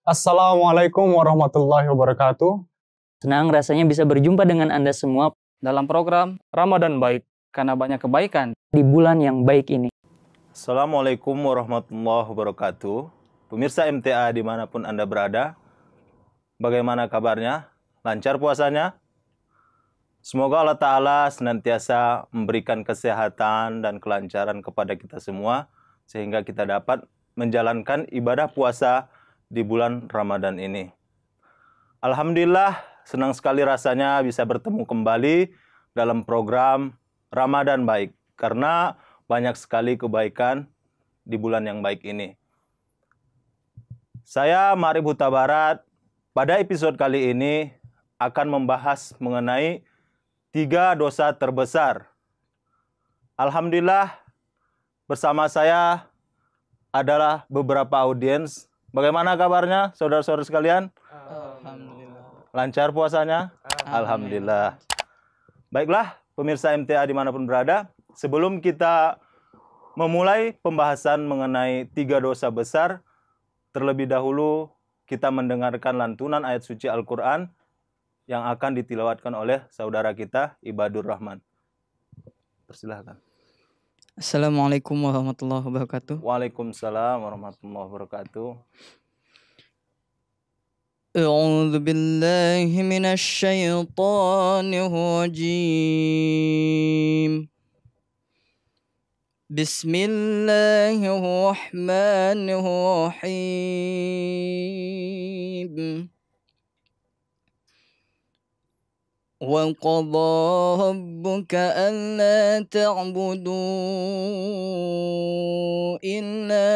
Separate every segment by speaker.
Speaker 1: Assalamualaikum warahmatullahi wabarakatuh.
Speaker 2: Senang rasanya bisa berjumpa dengan Anda semua
Speaker 3: dalam program Ramadan Baik, karena banyak kebaikan
Speaker 2: di bulan yang baik ini.
Speaker 4: Assalamualaikum warahmatullahi wabarakatuh. Pemirsa MTA dimanapun Anda berada, bagaimana kabarnya? Lancar puasanya? Semoga Allah Ta'ala senantiasa memberikan kesehatan dan kelancaran kepada kita semua, sehingga kita dapat menjalankan ibadah puasa di bulan Ramadan ini. Alhamdulillah, senang sekali rasanya bisa bertemu kembali dalam program Ramadan Baik, karena banyak sekali kebaikan di bulan yang baik ini. Saya Ma'arif Huta Barat, pada episode kali ini akan membahas mengenai 3 dosa terbesar. Alhamdulillah, bersama saya adalah beberapa audiens. Bagaimana kabarnya, saudara-saudara sekalian?
Speaker 3: Alhamdulillah.
Speaker 4: Lancar puasanya? Alhamdulillah. Baiklah, pemirsa MTA dimanapun berada, sebelum kita memulai pembahasan mengenai 3 dosa besar, terlebih dahulu kita mendengarkan lantunan ayat suci Al-Quran yang akan ditilawatkan oleh saudara kita, Ibadur Rahman. Persilahkan.
Speaker 3: Assalamualaikum warahmatullahi wabarakatuh.
Speaker 4: Waalaikumsalam warahmatullahi wabarakatuh.
Speaker 3: A'udzu billahi minasy syaithanir rajim. Bismillahirrahmanirrahim. وَقَضَى رَبُّكَ أَلَّا تَعْبُدُوا إِلَّا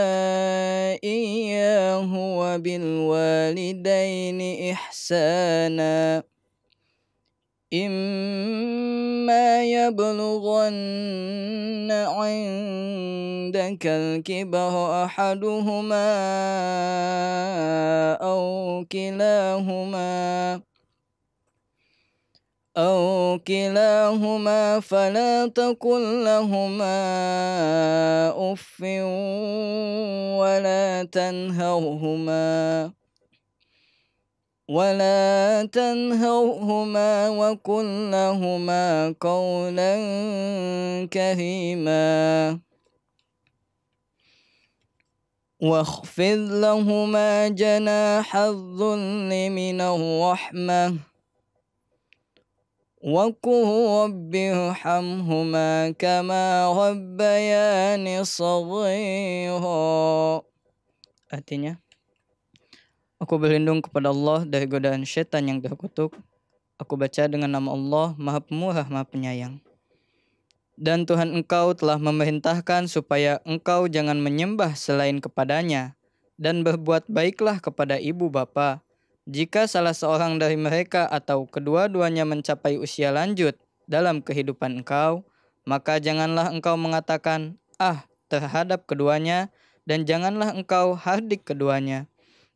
Speaker 3: إِيَّاهُ وَبِالْوَالِدَيْنِ إِحْسَانًا إِمَّا يَبْلُغَنَّ عِندَكَ الْكِبَرَ أَحَدُهُمَا أو كلاهما فلا تقل لهما أف ولا تنهرهما وقل لهما قولا كريما واخفض لهما جناح الذل من الرحمة وَقُلْ رَبِّ ارْحَمْهُمَا كَمَا رَبَّيَانِي صَغِيرًا. Artinya, aku berlindung kepada Allah dari godaan syaitan yang terkutuk. Aku baca dengan nama Allah, Maha Pemurah, Maha Penyayang. Dan Tuhan engkau telah memerintahkan supaya engkau jangan menyembah selain kepadanya, dan berbuat baiklah kepada ibu bapa. Jika salah seorang dari mereka atau kedua-duanya mencapai usia lanjut dalam kehidupan engkau, maka janganlah engkau mengatakan terhadap keduanya, dan janganlah engkau hardik keduanya,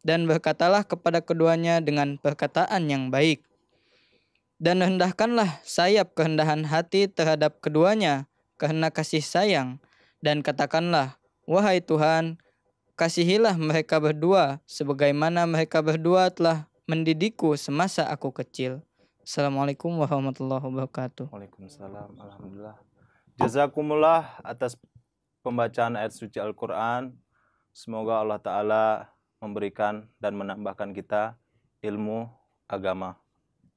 Speaker 3: dan berkatalah kepada keduanya dengan perkataan yang baik. Dan rendahkanlah sayap kerendahan hati terhadap keduanya karena kasih sayang, dan katakanlah, wahai Tuhan, kasihilah mereka berdua sebagaimana mereka berdua telah mendidikku semasa aku kecil. Assalamualaikum warahmatullahi wabarakatuh.
Speaker 4: Waalaikumsalam. Alhamdulillah. Jazakumullah atas pembacaan ayat suci Al-Quran. Semoga Allah Ta'ala memberikan dan menambahkan kita ilmu agama.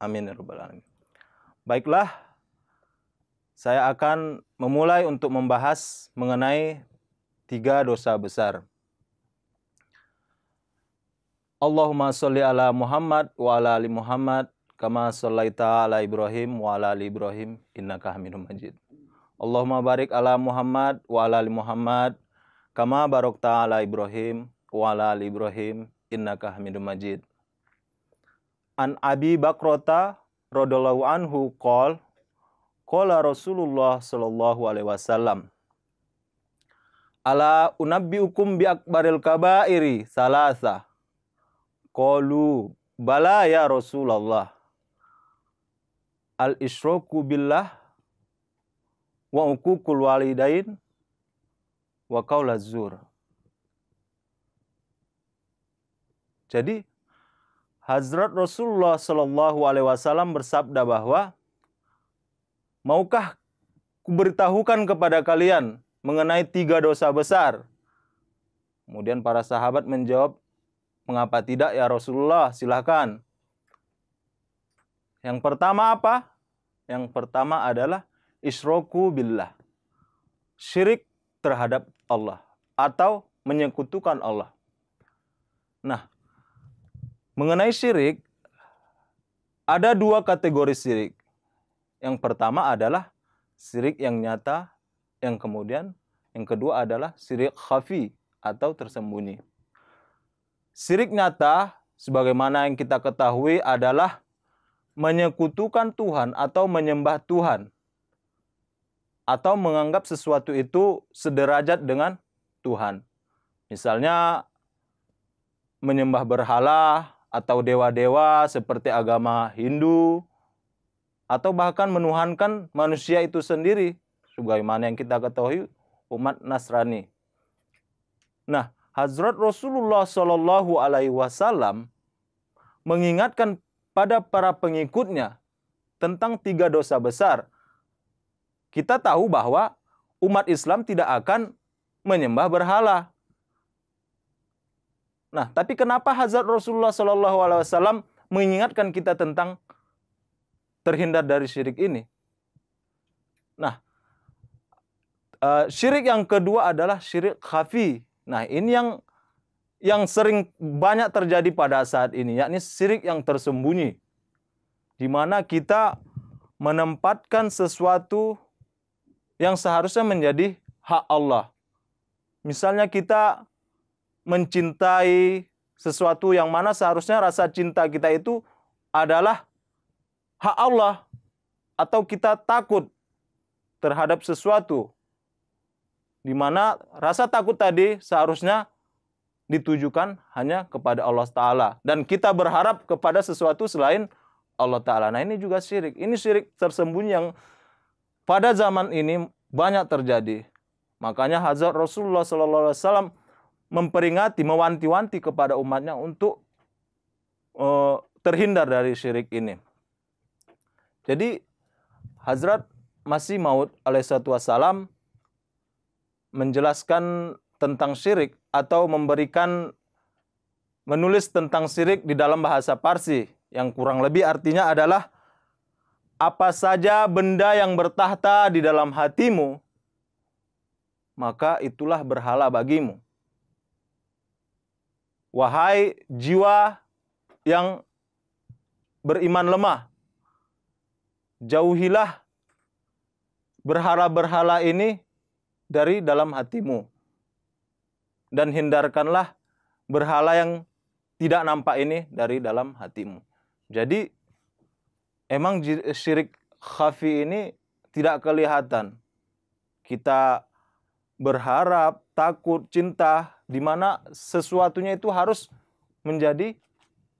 Speaker 4: Amin ya rabbal alamin. Baiklah, saya akan memulai untuk membahas mengenai 3 dosa besar. Allahumma sholli ala Muhammad wa ala ali Muhammad kama shallaita ala Ibrahim wa ala ali Ibrahim innaka Hamidum Majid. Allahumma barik ala Muhammad wa ala ali Muhammad kama barakta ala Ibrahim wa ala ali Ibrahim innaka Hamidum Majid. An Abi Bakrata radhiyallahu anhu qala Rasulullah sallallahu alaihi wasallam, ala unabbiukum bi akbaril kabairi salasa. Qalu bala ya Rasulullah, al-isyraku billah wa uququl walidain wa qaulaz zur. Jadi Hazrat Rasulullah Shallallahu Alaihi Wasallam bersabda bahwa, maukah kuberitahukan kepada kalian mengenai 3 dosa besar? Kemudian para sahabat menjawab, mengapa tidak ya Rasulullah, silahkan. Yang pertama apa? Yang pertama adalah isyraku billah, syirik terhadap Allah atau menyekutukan Allah. Nah, mengenai syirik, ada 2 kategori syirik. Yang pertama adalah syirik yang nyata, yang kedua adalah syirik khafi atau tersembunyi. Syirik nyata, sebagaimana yang kita ketahui, adalah menyekutukan Tuhan atau menyembah Tuhan, atau menganggap sesuatu itu sederajat dengan Tuhan. Misalnya menyembah berhala atau dewa-dewa seperti agama Hindu, atau bahkan menuhankan manusia itu sendiri, sebagaimana yang kita ketahui umat Nasrani. Nah, Hazrat Rasulullah Shallallahu Alaihi Wasallam mengingatkan pada para pengikutnya tentang 3 dosa besar. Kita tahu bahwa umat Islam tidak akan menyembah berhala. Nah, tapi kenapa Hazrat Rasulullah Shallallahu Alaihi Wasallam mengingatkan kita tentang terhindar dari syirik ini? Nah, syirik yang kedua adalah syirik khafi. Nah, ini yang sering banyak terjadi pada saat ini, yakni syirik yang tersembunyi, di mana kita menempatkan sesuatu yang seharusnya menjadi hak Allah. Misalnya kita mencintai sesuatu yang mana seharusnya rasa cinta kita itu adalah hak Allah, atau kita takut terhadap sesuatu, di mana rasa takut tadi seharusnya ditujukan hanya kepada Allah Ta'ala, dan kita berharap kepada sesuatu selain Allah Ta'ala. Nah, ini juga syirik. Ini syirik tersembunyi yang pada zaman ini banyak terjadi. Makanya Hazrat Rasulullah SAW memperingati, mewanti-wanti kepada umatnya untuk terhindar dari syirik ini. Jadi Hazrat Masih Maud alaihissalatu wassalam menjelaskan tentang syirik atau menulis tentang syirik di dalam bahasa Parsi, yang kurang lebih artinya adalah, apa saja benda yang bertahta di dalam hatimu, maka itulah berhala bagimu. Wahai jiwa yang beriman lemah, jauhilah berhala-berhala ini dari dalam hatimu, dan hindarkanlah berhala yang tidak nampak ini dari dalam hatimu. Jadi emang syirik khafi ini tidak kelihatan. Kita berharap, takut, cinta, di mana sesuatunya itu harus menjadi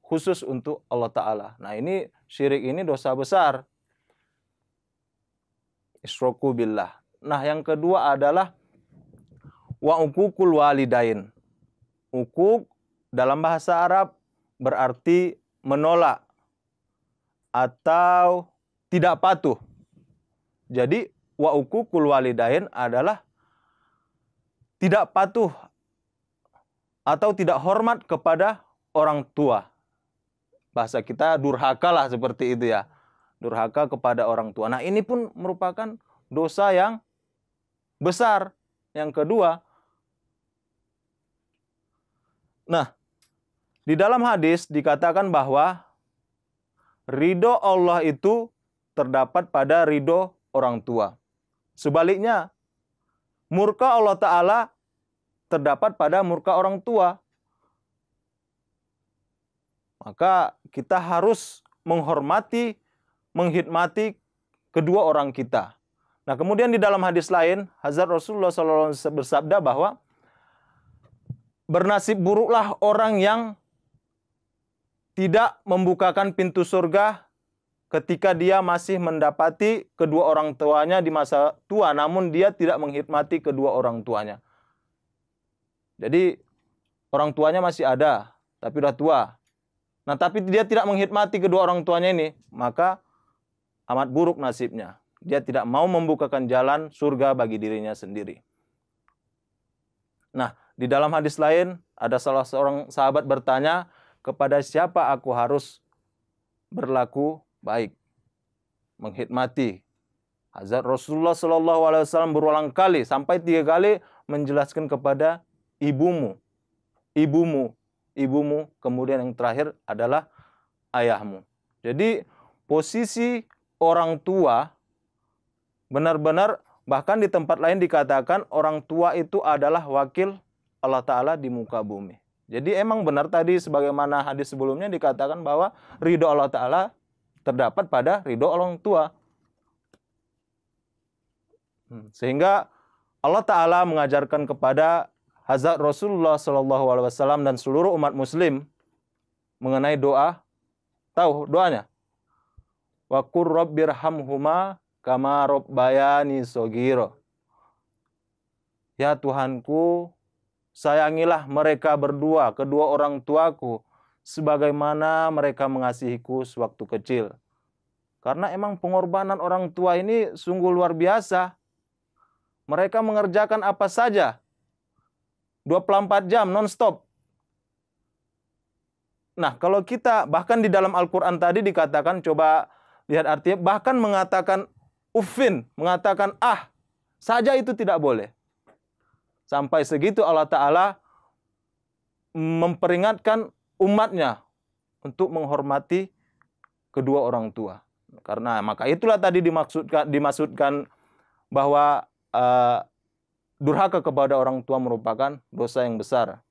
Speaker 4: khusus untuk Allah Ta'ala. Nah, ini syirik ini dosa besar. Isyraku billah. Nah, yang kedua adalah wa uququl walidain. Uquq dalam bahasa Arab berarti menolak atau tidak patuh. Jadi wa uququl walidain adalah tidak patuh atau tidak hormat kepada orang tua. Bahasa kita durhaka lah, seperti itu ya. Durhaka kepada orang tua. Nah, ini pun merupakan dosa yang besar. Yang kedua, nah, di dalam hadis dikatakan bahwa ridho Allah itu terdapat pada ridho orang tua. Sebaliknya, murka Allah Ta'ala terdapat pada murka orang tua. Maka kita harus menghormati, menghormati kedua orang kita. Nah, kemudian di dalam hadis lain, Hazrat Rasulullah SAW bersabda bahwa bernasib buruklah orang yang tidak membukakan pintu surga ketika dia masih mendapati kedua orang tuanya di masa tua, namun dia tidak menghormati kedua orang tuanya. Jadi orang tuanya masih ada, tapi udah tua. Nah, tapi dia tidak menghormati kedua orang tuanya ini, maka amat buruk nasibnya. Dia tidak mau membukakan jalan surga bagi dirinya sendiri. Nah, di dalam hadis lain, ada salah seorang sahabat bertanya, kepada siapa aku harus berlaku baik, menghormati. Hazrat Rasulullah SAW berulang kali, sampai 3 kali menjelaskan kepada ibumu, ibumu, ibumu, kemudian yang terakhir adalah ayahmu. Jadi posisi orang tua benar-benar, bahkan di tempat lain dikatakan orang tua itu adalah wakil Allah Ta'ala di muka bumi. Jadi emang benar tadi sebagaimana hadis sebelumnya dikatakan bahwa ridho Allah Ta'ala terdapat pada ridho orang tua. Sehingga Allah Ta'ala mengajarkan kepada Hazrat Rasulullah SAW dan seluruh umat muslim mengenai doa. Tahu doanya? Wa qur rabbirhamhuma kama rabbayani shogiro. Ya Tuhanku, sayangilah mereka berdua, kedua orang tuaku, sebagaimana mereka mengasihiku sewaktu kecil. Karena emang pengorbanan orang tua ini sungguh luar biasa. Mereka mengerjakan apa saja 24 jam non-stop. Nah, kalau kita bahkan di dalam Al-Quran tadi dikatakan, coba lihat artinya, bahkan mengatakan uffin, mengatakan saja itu tidak boleh. Sampai segitu Allah Ta'ala memperingatkan umatnya untuk menghormati kedua orang tua. Karena maka itulah tadi dimaksudkan bahwa durhaka kepada orang tua merupakan dosa yang besar.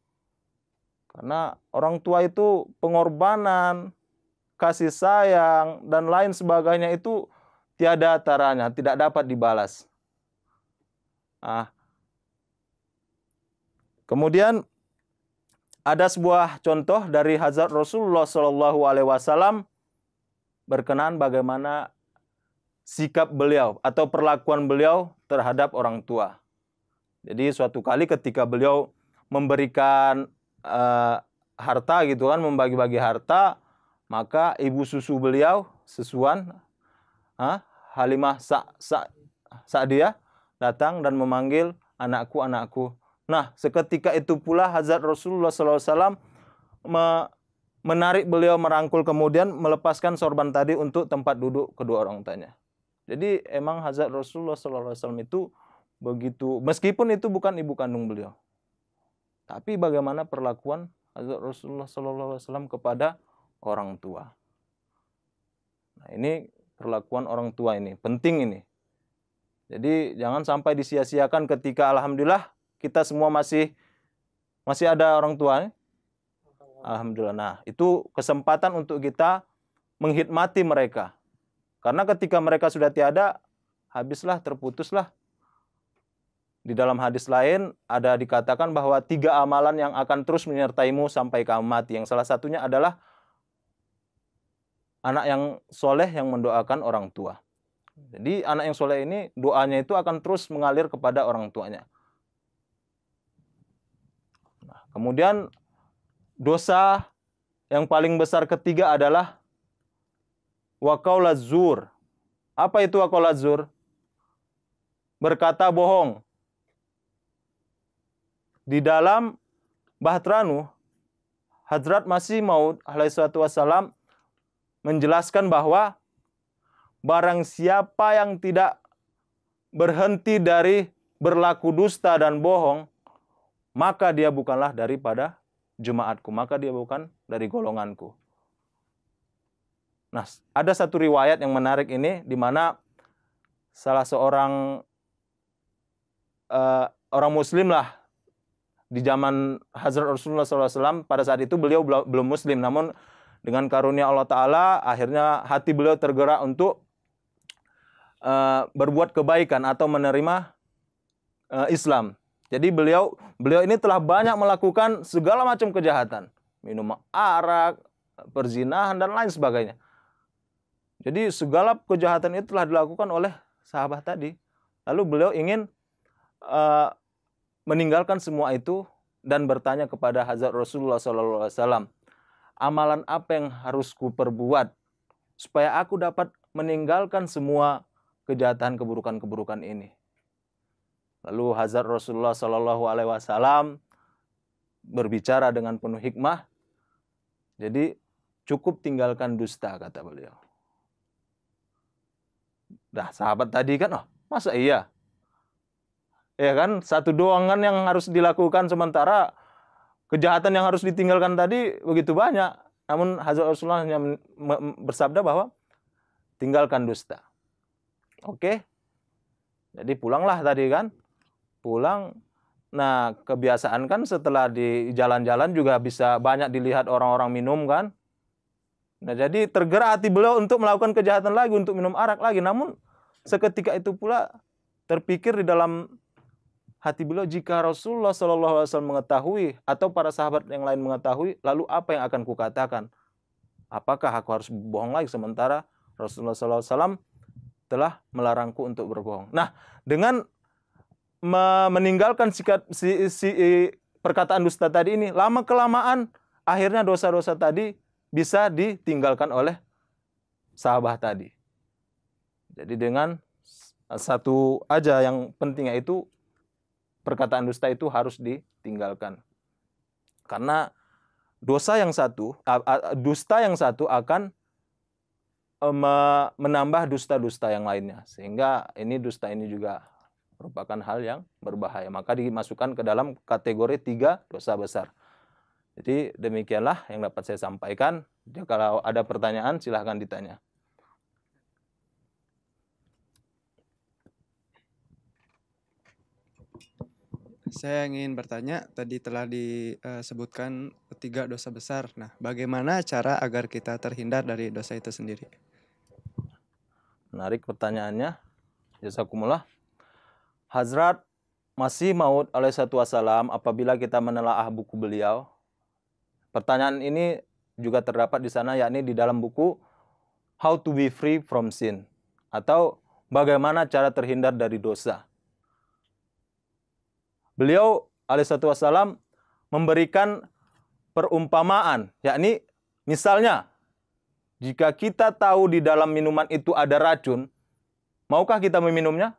Speaker 4: Karena orang tua itu pengorbanan, kasih sayang, dan lain sebagainya itu tiada taranya, tidak dapat dibalas. Kemudian ada sebuah contoh dari Hazrat Rasulullah SAW berkenaan bagaimana sikap beliau atau perlakuan beliau terhadap orang tua. Jadi suatu kali ketika beliau memberikan harta gitu kan, membagi-bagi harta, maka ibu susu beliau, Susuan, Halimah Sa'diyah datang dan memanggil, anakku, anakku. Nah, seketika itu pula Hazrat Rasulullah SAW menarik beliau, merangkul, kemudian melepaskan sorban tadi untuk tempat duduk kedua orang tuanya. Jadi emang Hazrat Rasulullah SAW itu begitu, meskipun itu bukan ibu kandung beliau. Tapi bagaimana perlakuan Hazrat Rasulullah SAW kepada orang tua. Nah, ini perlakuan orang tua ini, penting ini. Jadi jangan sampai disia-siakan ketika alhamdulillah kita semua masih ada orang tua. Alhamdulillah. Nah, itu kesempatan untuk kita menghormati mereka. Karena ketika mereka sudah tiada, habislah, terputuslah. Di dalam hadis lain ada dikatakan bahwa 3 amalan yang akan terus menyertaimu sampai kamu mati. Yang salah satunya adalah anak yang soleh yang mendoakan orang tua. Jadi anak yang soleh ini doanya itu akan terus mengalir kepada orang tuanya. Nah, kemudian dosa yang paling besar ketiga adalah waqaulaz zur. Apa itu waqaulaz zur? Berkata bohong. Di dalam Bahtera Nuh, Hadrat Masih Maud alaihissalatu wassalam menjelaskan bahwa barang siapa yang tidak berhenti dari berlaku dusta dan bohong, maka dia bukanlah daripada jemaatku, maka dia bukan dari golonganku. Nah, ada satu riwayat yang menarik ini, di mana salah seorang orang muslim lah, di zaman Hazrat Rasulullah SAW, pada saat itu beliau belum muslim, namun dengan karunia Allah Ta'ala, akhirnya hati beliau tergerak untuk berbuat kebaikan atau menerima Islam. Jadi beliau ini telah banyak melakukan segala macam kejahatan, minum arak, perzinahan, dan lain sebagainya. Jadi segala kejahatan itu telah dilakukan oleh sahabat tadi. Lalu beliau ingin meninggalkan semua itu dan bertanya kepada Hazrat Rasulullah SAW. amalan apa yang harus kuperbuat supaya aku dapat meninggalkan semua kejahatan, keburukan-keburukan ini. Lalu Hazrat Rasulullah Shallallahu Alaihi Wasallam berbicara dengan penuh hikmah. Jadi cukup tinggalkan dusta, kata beliau. Dah sahabat tadi kan, oh masa iya? Ya kan, satu doang kan yang harus dilakukan, sementara kejahatan yang harus ditinggalkan tadi begitu banyak. Namun Hazrat Rasulullah hanya bersabda bahwa tinggalkan dusta. Oke. Jadi pulanglah tadi kan. Pulang. Nah, kebiasaan kan setelah di jalan-jalan juga bisa banyak dilihat orang-orang minum kan. Nah, jadi tergerak hati beliau untuk melakukan kejahatan lagi, untuk minum arak lagi. Namun seketika itu pula terpikir di dalam hati beliau, jika Rasulullah SAW mengetahui atau para sahabat yang lain mengetahui, lalu apa yang akan kukatakan? Apakah aku harus berbohong lagi sementara Rasulullah SAW telah melarangku untuk berbohong? Nah, dengan meninggalkan perkataan dusta tadi ini, lama-kelamaan akhirnya dosa-dosa tadi bisa ditinggalkan oleh sahabat tadi. Jadi dengan satu aja yang pentingnya itu, perkataan dusta itu harus ditinggalkan. Karena dusta yang satu akan menambah dusta-dusta yang lainnya. Sehingga dusta ini juga merupakan hal yang berbahaya. Maka dimasukkan ke dalam kategori 3 dosa besar. Jadi demikianlah yang dapat saya sampaikan. Jadi, kalau ada pertanyaan silahkan ditanya.
Speaker 5: Saya ingin bertanya, tadi telah disebutkan 3 dosa besar. Nah, bagaimana cara agar kita terhindar dari dosa itu sendiri?
Speaker 4: Menarik pertanyaannya. Jazakumullah. Hazrat Masih Maud alaihissalam, apabila kita menelaah buku beliau, pertanyaan ini juga terdapat di sana, yakni di dalam buku How to be Free from Sin, atau bagaimana cara terhindar dari dosa. Beliau alaihissalam memberikan perumpamaan, yakni misalnya jika kita tahu di dalam minuman itu ada racun, maukah kita meminumnya?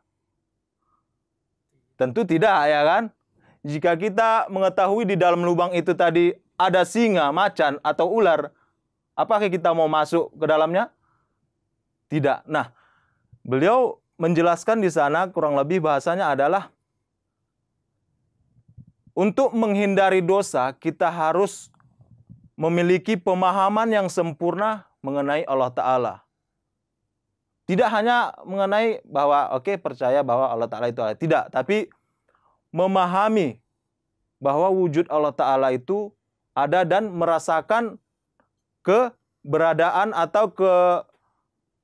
Speaker 4: Tentu tidak, ya kan? Jika kita mengetahui di dalam lubang itu tadi ada singa, macan, atau ular, apakah kita mau masuk ke dalamnya? Tidak. Nah, beliau menjelaskan di sana kurang lebih bahasanya adalah untuk menghindari dosa, kita harus memiliki pemahaman yang sempurna mengenai Allah Ta'ala. Tidak hanya mengenai bahwa percaya bahwa Allah Ta'ala itu Allah. Tidak, tapi memahami bahwa wujud Allah Ta'ala itu ada dan merasakan keberadaan atau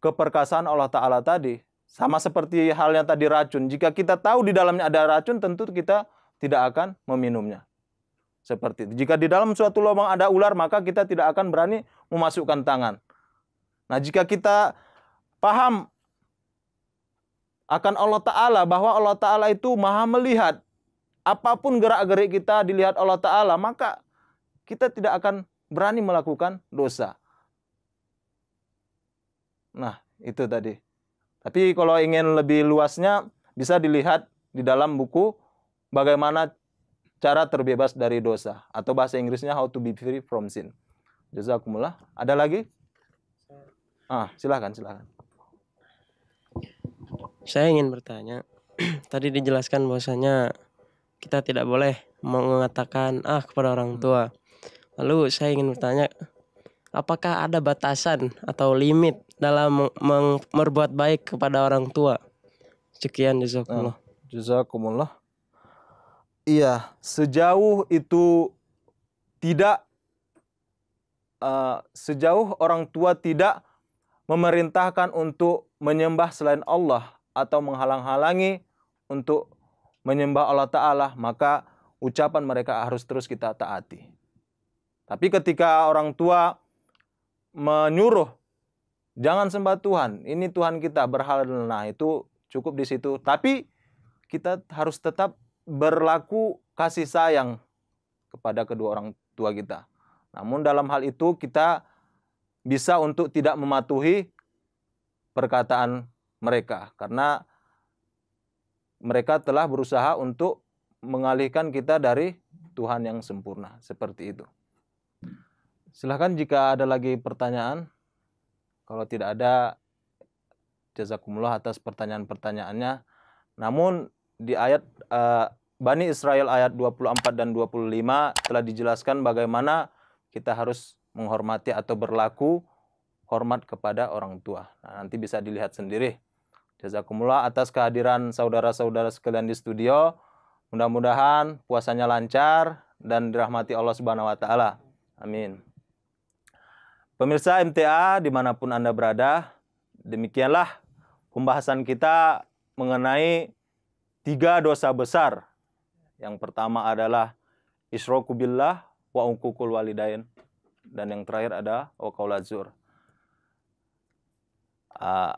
Speaker 4: keperkasaan Allah Ta'ala tadi. Sama seperti halnya tadi racun. Jika kita tahu di dalamnya ada racun, tentu kita tidak akan meminumnya. Seperti itu. Jika di dalam suatu lubang ada ular, maka kita tidak akan berani memasukkan tangan. Nah, jika kita paham akan Allah Ta'ala, bahwa Allah Ta'ala itu maha melihat, apapun gerak-gerik kita dilihat Allah Ta'ala, maka kita tidak akan berani melakukan dosa. Nah, itu tadi. Tapi kalau ingin lebih luasnya, bisa dilihat di dalam buku bagaimana cara terbebas dari dosa, atau bahasa Inggrisnya How to be Free from Sin. Jazakumullah. Ada lagi? Silakan.
Speaker 6: Saya ingin bertanya, tadi dijelaskan bahwasanya kita tidak boleh mengatakan kepada orang tua. Lalu saya ingin bertanya, apakah ada batasan atau limit dalam berbuat baik kepada orang tua? Sekian, jazakumullah.
Speaker 4: Jazakumullah. Iya, sejauh itu tidak, sejauh orang tua tidak memerintahkan untuk menyembah selain Allah atau menghalang-halangi untuk menyembah Allah Ta'ala, maka ucapan mereka harus terus kita taati. Tapi ketika orang tua menyuruh, jangan sembah Tuhan, ini Tuhan kita, berhala, nah itu cukup di situ. Tapi kita harus tetap berlaku kasih sayang kepada kedua orang tua kita. Namun dalam hal itu kita bisa untuk tidak mematuhi perkataan mereka, karena mereka telah berusaha untuk mengalihkan kita dari Tuhan yang sempurna. Seperti itu. Silahkan jika ada lagi pertanyaan. Kalau tidak ada, jazakumullah atas pertanyaan-pertanyaannya. Namun di ayat Bani Israel ayat 24 dan 25 telah dijelaskan bagaimana kita harus menghormati atau berlaku hormat kepada orang tua. Nah, nanti bisa dilihat sendiri. Jazakumullah atas kehadiran saudara-saudara sekalian di studio. Mudah-mudahan puasanya lancar dan dirahmati Allah Subhanahu wa taala. Amin. Pemirsa MTA dimanapun Anda berada, demikianlah pembahasan kita mengenai 3 dosa besar. Yang pertama adalah isyraku billah wa uququl walidain, dan yang terakhir ada wa qaulaz zur.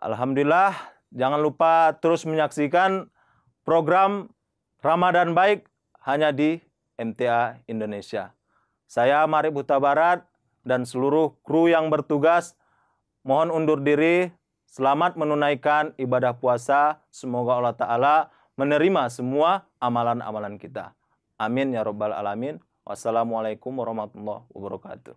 Speaker 4: Alhamdulillah, jangan lupa terus menyaksikan program Ramadan Baik hanya di MTA Indonesia. Saya Marib Huta Barat dan seluruh kru yang bertugas mohon undur diri. Selamat menunaikan ibadah puasa. Semoga Allah Ta'ala menerima semua amalan-amalan kita. Amin ya Rabbal Alamin. Wassalamualaikum warahmatullahi wabarakatuh.